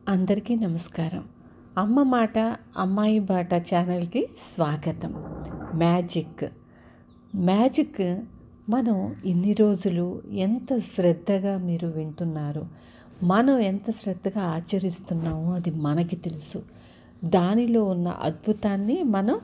అందరికీ నమస్కారం. అమ్మ మాట అమ్మాయి బాట ఛానల్కి స్వాగతం. మ్యాజిక్ మనం ఇన్ని రోజులు ఎంత శ్రద్ధగా మీరు వింటున్నారు, మనం ఎంత శ్రద్ధగా ఆచరిస్తున్నామో అది మనకి తెలుసు. దానిలో ఉన్న అద్భుతాన్ని మనం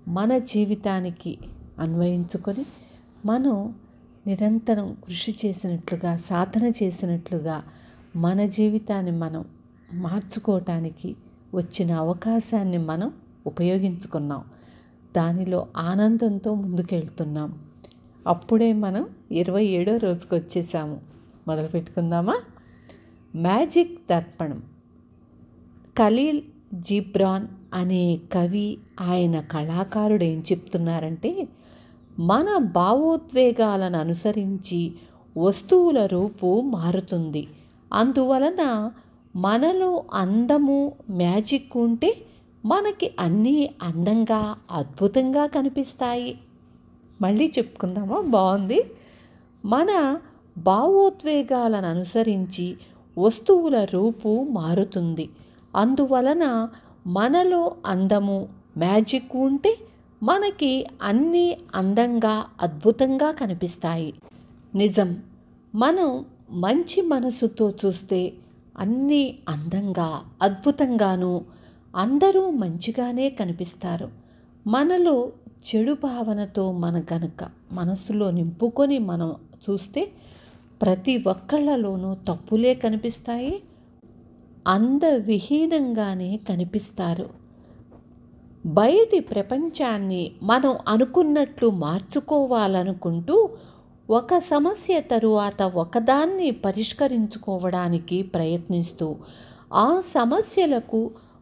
మన జీవితానికి అన్వయించుకొని మనం నిరంతరం కృషి చేసినట్లుగా, సాధన చేసినట్లుగా మన జీవితాన్ని మనం మార్చుకోవటానికి వచ్చిన అవకాశాన్ని మనం ఉపయోగించుకున్నాం. దానిలో ఆనందంతో ముందుకెళ్తున్నాం. అప్పుడే మనం 27వ రోజుకి వచ్చేసాము. మొదలు పెట్టుకుందామా? మ్యాజిక్ దర్పణం. ఖలీల్ జిబ్రాన్ అనే కవి, ఆయన కళాకారుడు ఏం చెప్తున్నారంటే, మన భావోద్వేగాలను అనుసరించి వస్తువుల రూపు మారుతుంది. అందువలన మనలో అందము, మ్యాజిక్ ఉంటే మనకి అన్నీ అందంగా, అద్భుతంగా కనిపిస్తాయి. మళ్ళీ చెప్పుకుందామా? బాగుంది. మన భావోద్వేగాలను అనుసరించి వస్తువుల రూపు మారుతుంది. అందువలన మనలో అందము, మ్యాజిక్ ఉంటే మనకి అన్నీ అందంగా, అద్భుతంగా కనిపిస్తాయి. నిజం. మనం మంచి మనసుతో చూస్తే అన్నీ అందంగా, అద్భుతంగాను, అందరూ మంచిగానే కనిపిస్తారు. మనలో చెడు భావనతో మన గనక మనసులో నింపుకొని మనం చూస్తే ప్రతి ఒక్కళ్ళలోనూ తప్పులే కనిపిస్తాయి, అందవిహీనంగానే కనిపిస్తారు. బయటి ప్రపంచాన్ని మనం అనుకున్నట్లు మార్చుకోవాలనుకుంటూ ఒక సమస్య తరువాత ఒకదాన్ని పరిష్కరించుకోవడానికి ప్రయత్నిస్తూ, ఆ సమస్యలకు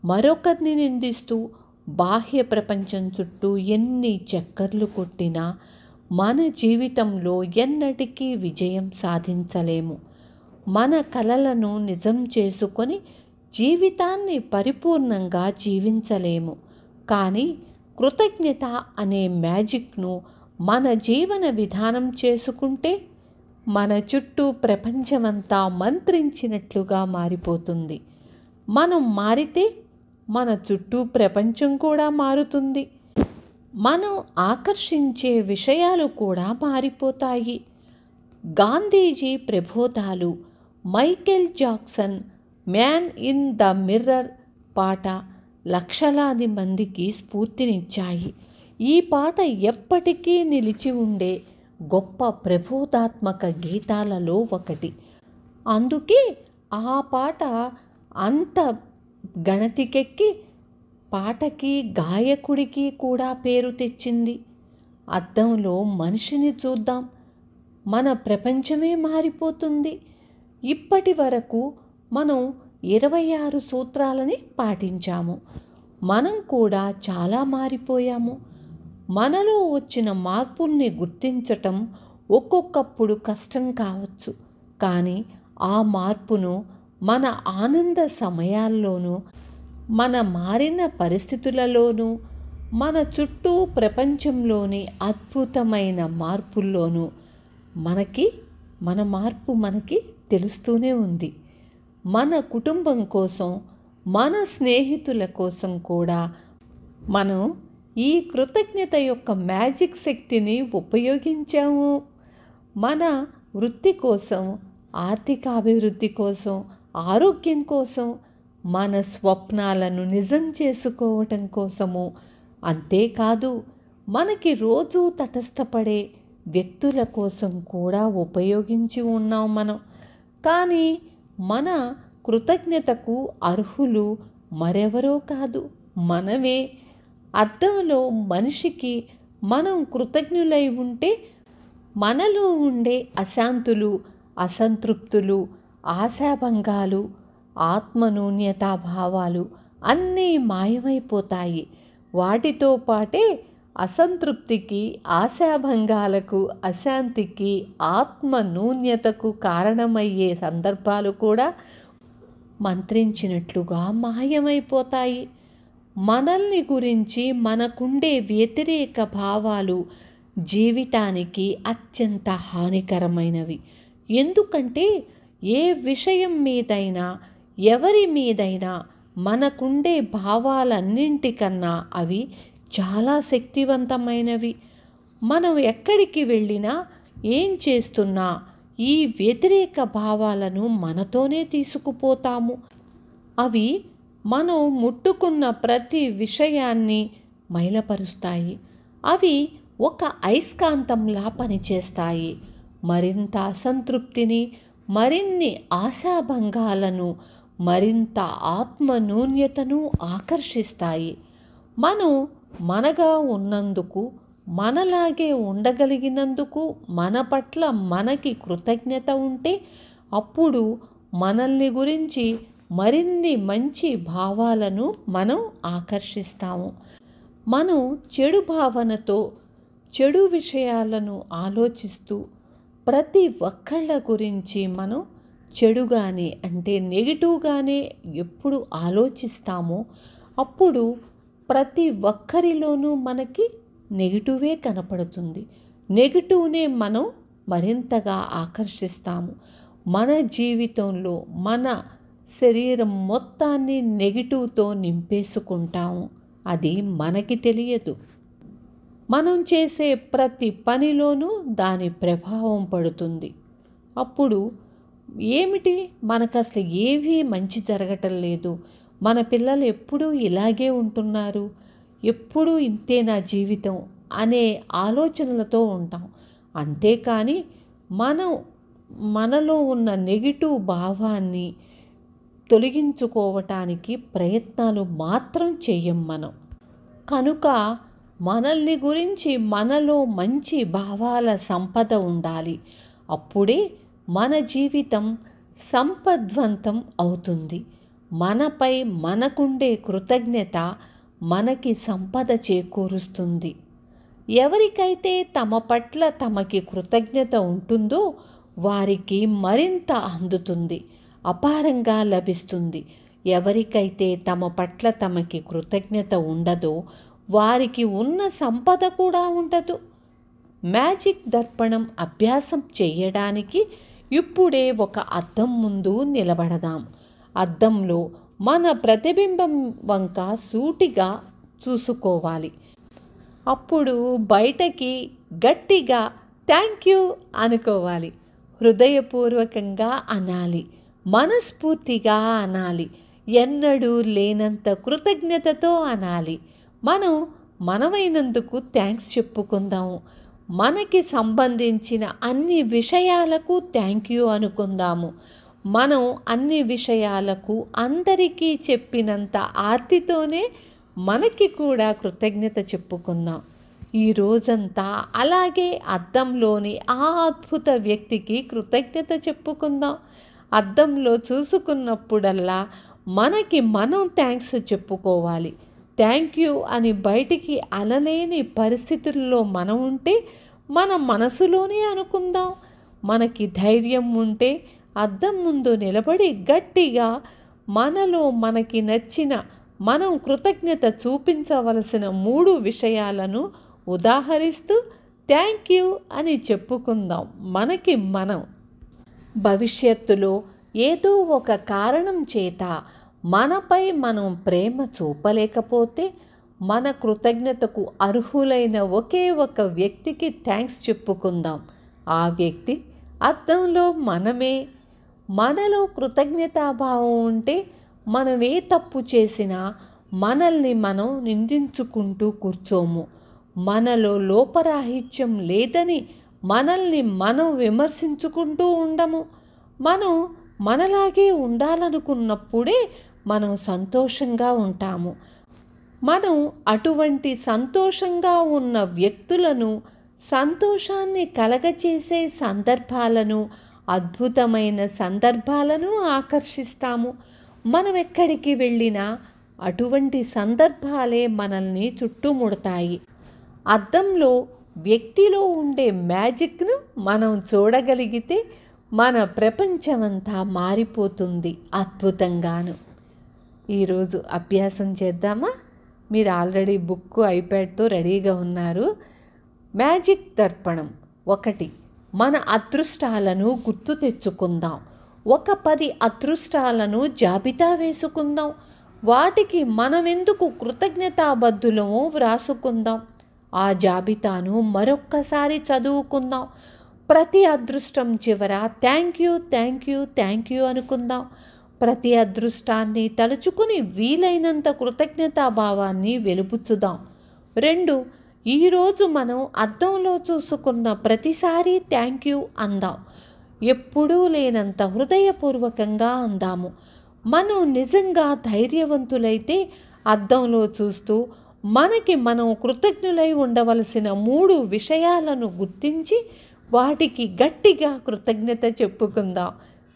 మరొకరిని నిందిస్తూ బాహ్య ప్రపంచం చుట్టూ ఎన్ని చక్కర్లు కొట్టినా మన జీవితంలో ఎన్నటికీ విజయం సాధించలేము. మన కలలను నిజం చేసుకొని జీవితాన్ని పరిపూర్ణంగా జీవించలేము. కానీ కృతజ్ఞత అనే మ్యాజిక్ను మన జీవన విధానం చేసుకుంటే మన చుట్టూ ప్రపంచమంతా మంత్రించినట్లుగా మారిపోతుంది. మనం మారితే మన చుట్టూ ప్రపంచం కూడా మారుతుంది. మనం ఆకర్షించే విషయాలు కూడా మారిపోతాయి. గాంధీజీ ప్రబోధాలు, Michael Jackson man in the mirror పాట లక్షలాది మందికి స్ఫూర్తినిచ్చాయి. ఈ పాట ఎప్పటికీ నిలిచి ఉండే గొప్ప ప్రబోధాత్మక గీతాలలో ఒకటి. అందుకే ఆ పాట అంత గణతికెక్కి పాటకి, గాయకుడికి కూడా పేరు తెచ్చింది. అద్దంలో మనిషిని చూద్దాం, మన ప్రపంచమే మారిపోతుంది. ఇప్పటి వరకు మనం 26 సూత్రాలని పాటించాము. మనం కూడా చాలా మారిపోయాము. మనలో వచ్చిన మార్పుల్ని గుర్తించటం ఒక్కొక్కప్పుడు కష్టం కావచ్చు. కానీ ఆ మార్పును మన ఆనంద సమయాల్లోనూ, మన మారిన పరిస్థితులలోనూ, మన చుట్టూ ప్రపంచంలోని అద్భుతమైన మార్పుల్లోనూ మన మార్పు మనకి తెలుస్తూనే ఉంది. మన కుటుంబం కోసం, మన స్నేహితుల కోసం కూడా మనం ఈ కృతజ్ఞత యొక్క మ్యాజిక్ శక్తిని ఉపయోగించాము. మన వృత్తి కోసం, ఆర్థిక అభివృద్ధి కోసం, ఆరోగ్యం కోసం, మన స్వప్నాలను నిజం చేసుకోవటం కోసము. అంతేకాదు, మనకి రోజూ తటస్థపడే వ్యక్తుల కోసం కూడా ఉపయోగించి ఉన్నాం మనం. కానీ మన కృతజ్ఞతకు అర్హులు మరెవరో కాదు, మనమే. అద్దంలో మనిషికి మనం కృతజ్ఞులై ఉంటే మనలో ఉండే అశాంతులు, అసంతృప్తులు, ఆశాభంగాలు, ఆత్మన్యూన్యతా భావాలు అన్నీ మాయమైపోతాయి. వాటితో పాటే అసంతృప్తికి, ఆశాభంగాలకు, అశాంతికి, ఆత్మన్యూన్యతకు కారణమయ్యే సందర్భాలు కూడా మంత్రించినట్లుగా మాయమైపోతాయి. మనల్ని గురించి మనకుండే వ్యతిరేక భావాలు జీవితానికి అత్యంత హానికరమైనవి. ఎందుకంటే ఏ విషయం మీదైనా ఎవరి మీదైనా మనకుండే భావాలన్నింటికన్నా అవి చాలా శక్తివంతమైనవి. మనం ఎక్కడికి వెళ్ళినా, ఏం చేస్తున్నా ఈ వ్యతిరేక భావాలను మనతోనే తీసుకుపోతాము. అవి మనం ముట్టుకున్న ప్రతి విషయాన్ని మైలపరుస్తాయి. అవి ఒక అయస్కాంతంలా పనిచేస్తాయి. మరింత అసంతృప్తిని, మరిన్ని ఆశాభంగాలను, మరింత ఆత్మన్యూన్యతను ఆకర్షిస్తాయి. మనం మనగా ఉన్నందుకు, మనలాగే ఉండగలిగినందుకు మన పట్ల మనకి కృతజ్ఞత ఉంటే అప్పుడు మనల్ని గురించి మరిన్ని మంచి భావాలను మనం ఆకర్షిస్తాము. మనం చెడు భావనతో, చెడు విషయాలను ఆలోచిస్తూ ప్రతి ఒక్కళ్ళ గురించి మనం చెడుగానే, అంటే నెగిటివ్గానే ఎప్పుడు ఆలోచిస్తామో అప్పుడు ప్రతి ఒక్కరిలోనూ మనకి నెగిటివే కనపడుతుంది. నెగిటివ్నే మనం మరింతగా ఆకర్షిస్తాము. మన జీవితంలో మన శరీరం మొత్తాన్ని నెగిటివ్తో నింపేసుకుంటాము. అది మనకి తెలియదు. మనం చేసే ప్రతి పనిలోనూ దాని ప్రభావం పడుతుంది. అప్పుడు ఏమిటి, మనకు అసలు ఏవీ మంచి జరగటం లేదు, మన పిల్లలు ఎప్పుడూ ఇలాగే ఉంటున్నారు, ఎప్పుడూ ఇంతే నా జీవితం అనే ఆలోచనలతో ఉంటాం. అంతేకాని మనం మనలో ఉన్న నెగిటివ్ భావాన్ని తొలగించుకోవటానికి ప్రయత్నాలు మాత్రం చెయ్యం మనం. కనుక మనల్ని గురించి మనలో మంచి భావాల సంపద ఉండాలి. అప్పుడే మన జీవితం సంపద్వంతం అవుతుంది. మనపై మనకుండే కృతజ్ఞత మనకి సంపద చేకూరుస్తుంది. ఎవరికైతే తమ పట్ల తమకి కృతజ్ఞత ఉంటుందో వారికి మరింత అందుతుంది, అపారంగా లభిస్తుంది. ఎవరికైతే తమ పట్ల తమకి కృతజ్ఞత ఉండదో వారికి ఉన్న సంపద కూడా ఉండదు. మ్యాజిక్ దర్పణం అభ్యాసం చేయడానికి ఇప్పుడే ఒక అద్దం ముందు నిలబడదాం. అద్దంలో మన ప్రతిబింబం వంక సూటిగా చూసుకోవాలి. అప్పుడు బయటకి గట్టిగా థ్యాంక్ యూ అనుకోవాలి. హృదయపూర్వకంగా అనాలి, మనస్ఫూర్తిగా అనాలి, ఎన్నడూ లేనంత కృతజ్ఞతతో అనాలి. మనం మనమైనందుకు థ్యాంక్స్ చెప్పుకుందాము. మనకి సంబంధించిన అన్ని విషయాలకు థ్యాంక్ యూ అనుకుందాము. మనం అన్ని విషయాలకు అందరికీ చెప్పినంత ఆర్తితోనే మనకి కూడా కృతజ్ఞత చెప్పుకుందాం. ఈ రోజంతా అలాగే అద్దంలోని ఆ అద్భుత వ్యక్తికి కృతజ్ఞత చెప్పుకుందాం. అద్దంలో చూసుకున్నప్పుడల్లా మనకి మనం థ్యాంక్స్ చెప్పుకోవాలి. థ్యాంక్ యూ అని బయటికి అనలేని పరిస్థితుల్లో మనం ఉంటే మన మనసులోనే అనుకుందాం. మనకి ధైర్యం ఉంటే అద్దం ముందు నిలబడి గట్టిగా మనలో మనకి నచ్చిన, మనం కృతజ్ఞత చూపించవలసిన 3 విషయాలను ఉదాహరిస్తూ థ్యాంక్ యూ అని చెప్పుకుందాం. మనకి మనం భవిష్యత్తులో ఏదో ఒక కారణం చేత మనపై మనం ప్రేమ చూపలేకపోతే మన కృతజ్ఞతకు అర్హులైన ఒకే ఒక వ్యక్తికి థ్యాంక్స్ చెప్పుకుందాం. ఆ వ్యక్తి అద్దంలో మనమే. మనలో కృతజ్ఞతాభావం ఉంటే మనం ఏ తప్పు చేసినా మనల్ని మనం నిందించుకుంటూ కూర్చోము. మనలో లోపరాహిత్యం లేదని మనల్ని మనం విమర్శించుకుంటూ ఉండము. మనం మనలాగే ఉండాలనుకున్నప్పుడే మనం సంతోషంగా ఉంటాము. మనం అటువంటి సంతోషంగా ఉన్న వ్యక్తులను, సంతోషాన్ని కలగచేసే సందర్భాలను, అద్భుతమైన సందర్భాలను ఆకర్షిస్తాము. మనం ఎక్కడికి వెళ్ళినా అటువంటి సందర్భాలే మనల్ని చుట్టుముడతాయి. అద్దంలో వ్యక్తిలో ఉండే మ్యాజిక్ను మనం చూడగలిగితే మన ప్రపంచమంతా మారిపోతుంది అద్భుతంగాను. ఈరోజు అభ్యాసం చేద్దామా? మీరు ఆల్రెడీ బుక్, ఐప్యాడ్తో రెడీగా ఉన్నారు. మ్యాజిక్ దర్పణం 1. మన అదృష్టాలను గుర్తు తెచ్చుకుందాం. ఒక 10 అదృష్టాలను జాబితా వేసుకుందాం. వాటికి మనమెందుకు కృతజ్ఞతాబద్ధులమో వ్రాసుకుందాం. ఆ జాబితాను మరొక్కసారి చదువుకుందాం. ప్రతి అదృష్టం చివర thank you, thank you, thank you అనుకుందాం. ప్రతి అదృష్టాన్ని తలుచుకుని వీలైనంత కృతజ్ఞతాభావాన్ని వెలుబుచ్చుదాం. 2, ఈరోజు మనం అద్దంలో చూసుకున్న ప్రతిసారి థ్యాంక్ యూ అందాం. ఎప్పుడూ లేనంత హృదయపూర్వకంగా అందాము. మనం నిజంగా ధైర్యవంతులైతే అద్దంలో చూస్తూ మనకి మనం కృతజ్ఞులై ఉండవలసిన 3 విషయాలను గుర్తించి వాటికి గట్టిగా కృతజ్ఞత చెప్పుకుందాం.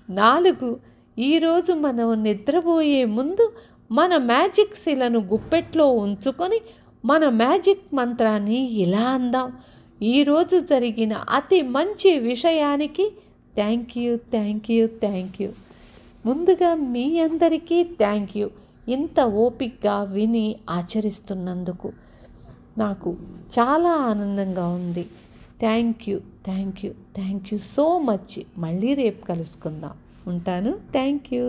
4, ఈరోజు మనం నిద్రపోయే ముందు మన మ్యాజిక్ శిలను గుప్పెట్లో ఉంచుకొని మన మ్యాజిక్ మంత్రాన్ని ఇలా అందాం. ఈరోజు జరిగిన అతి మంచి విషయానికి thank you, thank you, thank you. ముందుగా మీ అందరికీ థ్యాంక్ యూ, ఇంత ఓపికగా విని ఆచరిస్తున్నందుకు. నాకు చాలా ఆనందంగా ఉంది. Thank you, thank you, thank you so much. మళ్ళీ రేపు కలుసుకుందాం. ఉంటాను. Thank you.